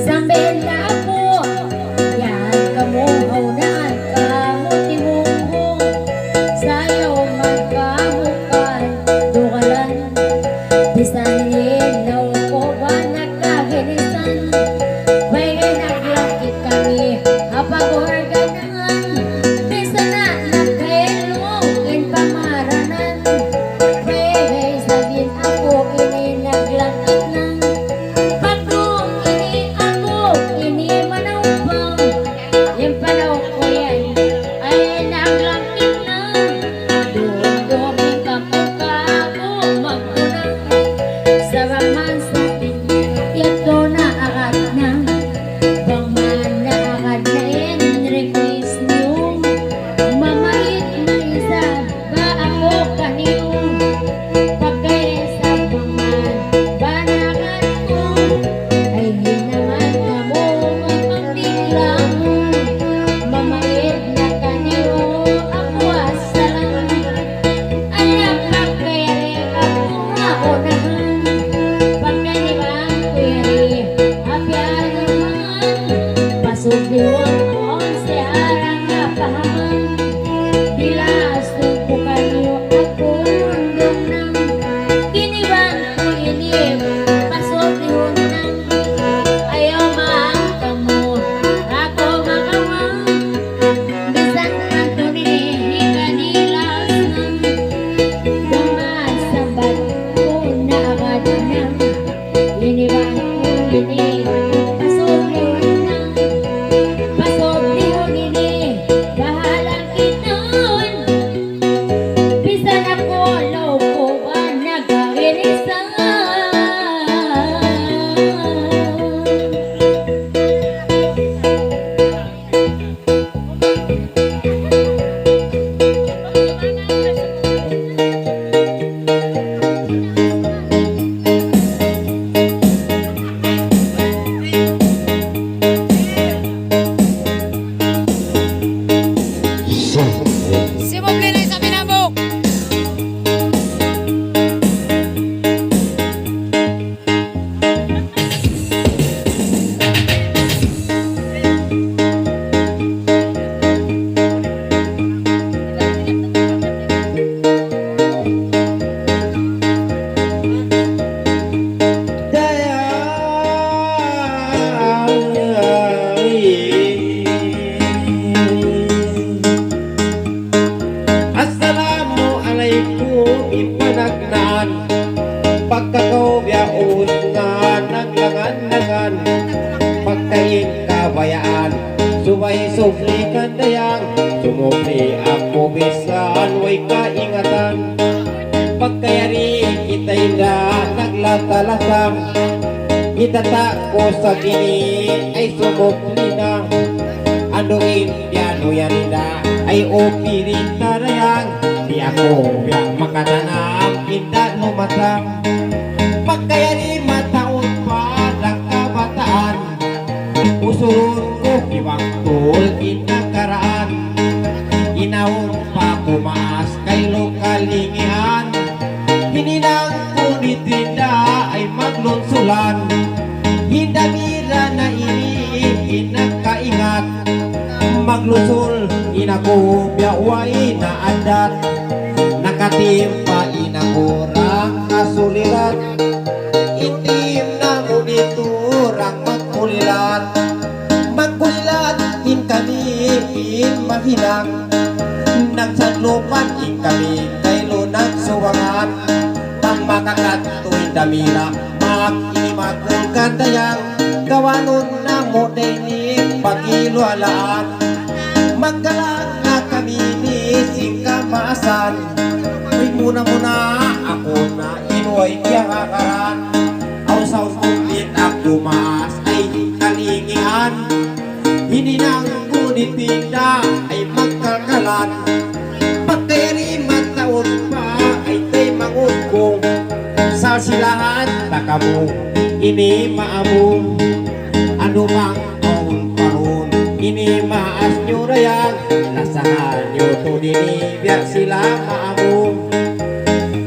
Sambil na po, yan kamuhaw na, kamuti mo Di ako bisan way kaingatan, pagkayari kita'y na naglatalagang, itata ko sa kini ay sumukli na. Ano Indiano yan na ay opirita na yang, di ako yang makatanam inda lumatang. Pagkayari mataon pa ng kabataan, usulun ko ibang tul inakaraan. Inawon pa kumaas kay lokalingian, hininang ko nitinda ay maglunsulan. Hindamira na ini inakaingat, maglusul inakubya way na adat. Nakatimpa inakurang kasulirat, itim na muniturang magkulilat. Magkulilat in kami in mahinang, nagsadlupan in kami kay lunag suwangan. Pang makakatuin damira mag-inimagong kandayang, gawanon na mo denim pagilwalaan. Magkalang na kami ni singkamaasan, may muna-muna ako na inuay kiyakaran. Ausaw kulit at dumaas ay kalingian, hininang ngunit tinda ay magkakalan. Pagkayari mataon pa ay tay mangugkong, sa silahan takamo ini maamong. Ano mang taon paron ini maas nyo rayang, nasahan nyo to dinibyak sila maamong.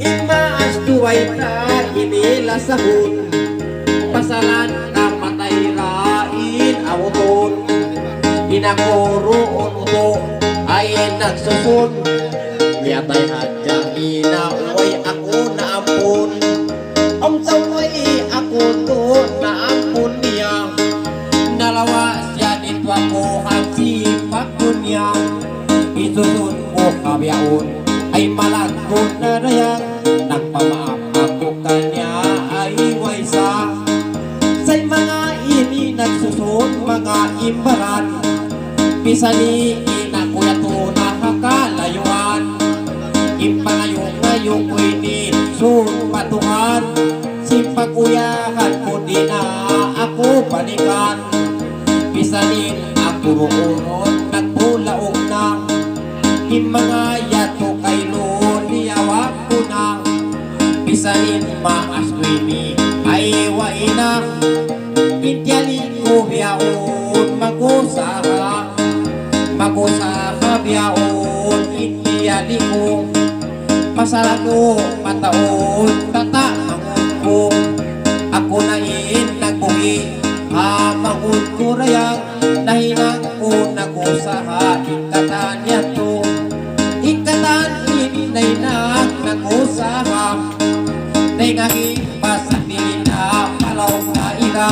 Imaas tuway na inilasahon, pasalan na patay rain awuton. Inakoroon uto ay nagsusun, yatay hadyang inauway ako na ampun. Ang taway ako to na ampun niya, nalawa siya dito ako hagsipag dunya. Isusun ko kabiyaon ay malagkot na rayang, nagpamaap ako kanya ay waysa. Say mga ini nagsusun mga imbaran, pisani inakuya to nakakalayuan. Impangayong ko'y sun patuhan, simpakuyahan ko din na ako balikan. Pisanin ako roon nagpulaog na, himangayat ko kay luniawak ko na. Pisanin maas ko'y ni ay waina, intyali ko biyaon magusaha. Magusaha biyaon intyali ko, masarap ko mataon tatamangon ko. Ako na nagbuhi hamangon ko rayang, nahinang ko nagusaha ikatan yato. Ikatan inay na nagusaha, nanganging pasakilin na palaw na ila.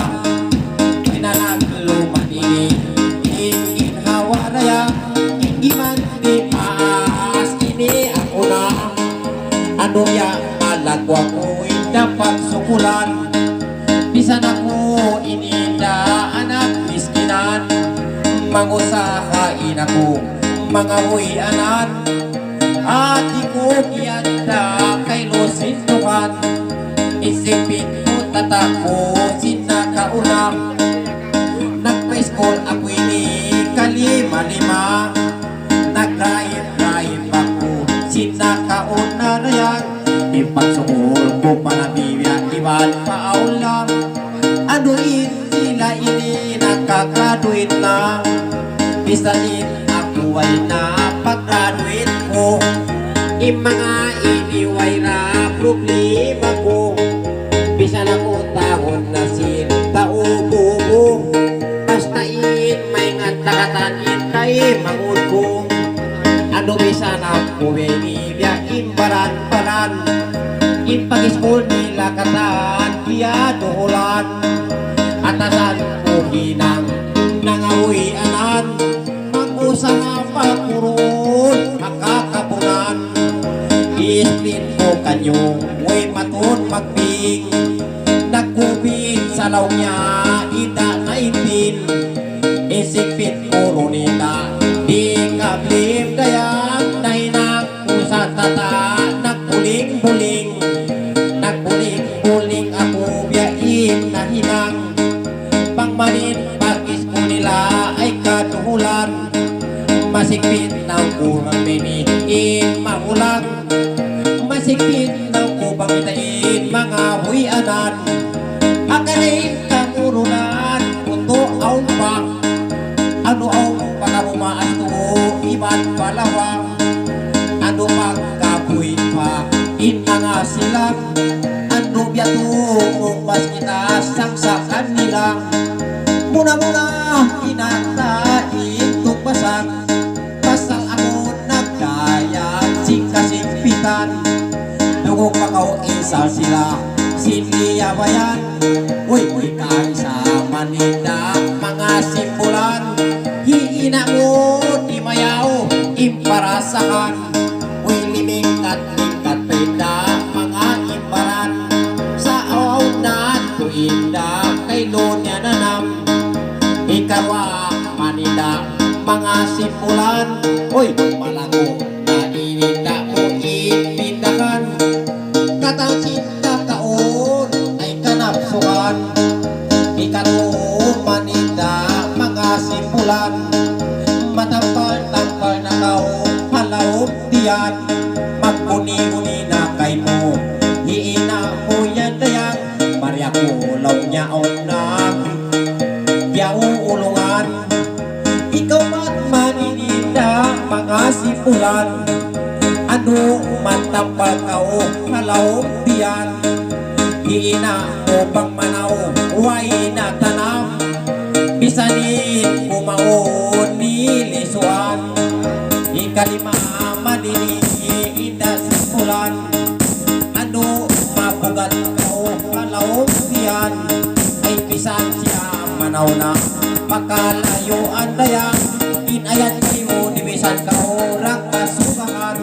Pinanagluman ini inhawa rayang, iman di maas ini ako na. Ano ya alagwa ko'y dapat sukulan, bisan ako ininda anak miskinan. Mangusahain ako mga huyanan, at di ko kiyanda kay lusintukan. Isipin ko tatako sinakaulang, nagpa-school ako ini kalima-lima. Nag-drive ako sinakaon na rayang, ipagsuol ko panabibya iban paulang. Ano sila ini nakagraduate na, bisanin ako ay napag-graduate ko. Mga iniway na problema ko, bisan ako taon na sinta ubo. Basta may ngatakatan itay mangod ko. Ano bisan ako benibya imbaran-baran, ipag-school nila katan kiya duhulan. Atasan ko hinang nangawi anan, mag-usaha pa kurun makakapunan. I-split ko kanyo way maton magbing, nagkubit sa law niya ida na itin. Isipit ko runita di ka blim maminiin maulan masikpin ng upang itain mga huyanan akalin kamurunan untuk aun pa ano ang pakabumaan to iban palawang ano pagkabuhi pa inanga silang ano biyato kung mas kita sangsakan nilang muna-muna inatain tukbasan pasang ako nagdayat singkasimpitan nungong pakaw isa sila sinliyawayan uy kaisa manida mga simpulan hiina mo di mayaw imparasahan uy limingkat peda mga imparan sa aw na tuinda kay lonya nanam ikawa manida mga simpulan uy malago na ininda mo ipindakan katang cinta taon ay kanapsukan ikato manida mga simpulan matampal-tampal na kao halaw diyan magmuni-muni na kay mo hiina mo yan dayang Maria kulaw niya na ulungan ikaw man maninida mga simpulan ano matampal kao halaw diyan hiina mo pang manaw way na tanam bisanin kumaon nilisuan ikalima maniniinda simpulan ano mapugat kao halaw diyan ay bisan siya manaw na pakalayo andayang inayat mo dibisan ka orang kasukahan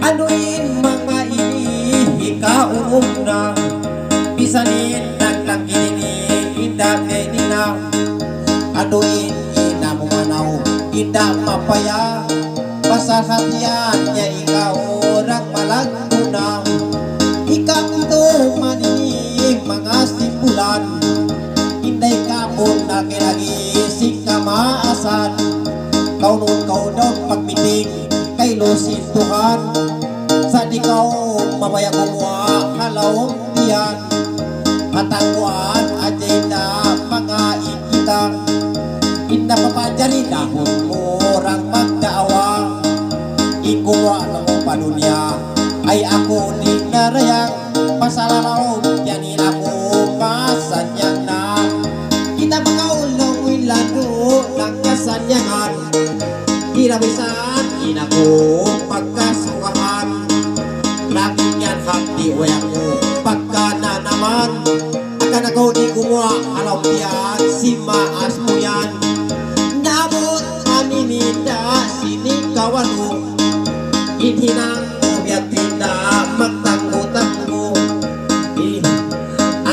anuin mga ini ikaunong na bisanin nagtangkini inda kenina anuin ina mo manaw inda mapaya pasahatian niya ikaw orang malaguna ikaw ito mani mga simpulan inday ka po nakilagising ka maasan kau nun kau daw pagbiting kay lusin Tuhan sa di kau mamaya kumuha halaw diyan hatangkuan agenda mga ikitang inda papajari dahon murang magdaawa ikuha na mo panunya ay ako di narayang pasalalaw yanin ako masanyang na kita mga ulong wilado ng kasanyangan kinabisan inako pagkasukahan laging yan hapdi o ako pagka na naman akan ako di kumuha alaw yan si maas mo yan namot manininda sinikawano inhinang biyak tinda magtanggo-tanggo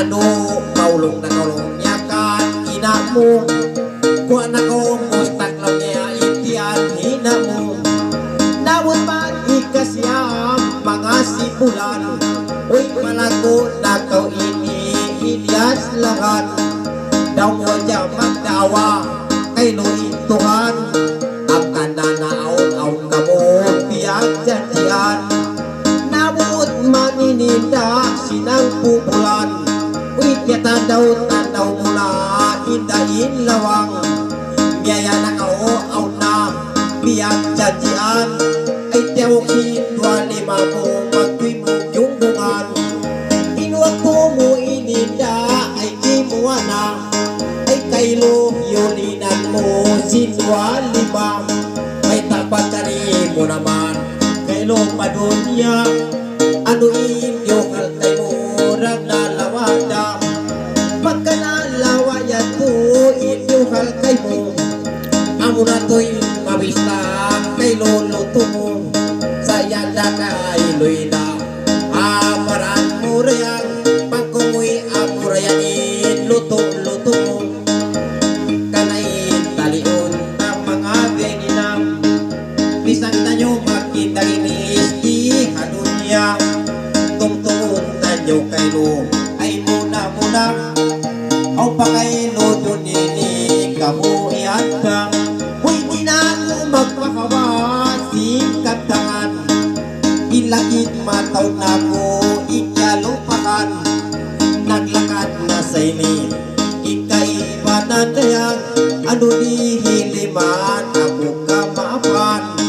ano kaulong na kaulong yakan ina mo kuha na ko mustak lang niya itian hina mo nawon man ikasyam mga simpulan uy malago na kau ini ilyas lahat daw mo dyan magdawa kay luin Tuhan akan na naon-aon ka mo biyak dyan namut manininda sinang pupulan uy tadaw mula indahin lawang biyaya na kao aw na biyak dyan ay tewokin 25 mo magtuy mo yung bungan inuwag ko mo ininda ay kimuha na ay kaylo yulinan mo sinwa lima may tapat ka rin mo naman kaylo padunya ano inyo kaltay mo rag nalawada pagka nalawayan to inyo kaltay mo amo na to'y mabista kay luluto mo sayang na kay Loida amaran mo rayan pagkumuy amo rayanin luto mo kanain talion ang mga veninam bisan tanyo makita inis di hadunya tungtungin tanyo kay lo ay muna ang pakay lo dun ini kamu iatang huy di na mataw na ko Ikalupakan Naglakad na sa init Ikaiba na dayang Ano di hiliman Ako ka maapan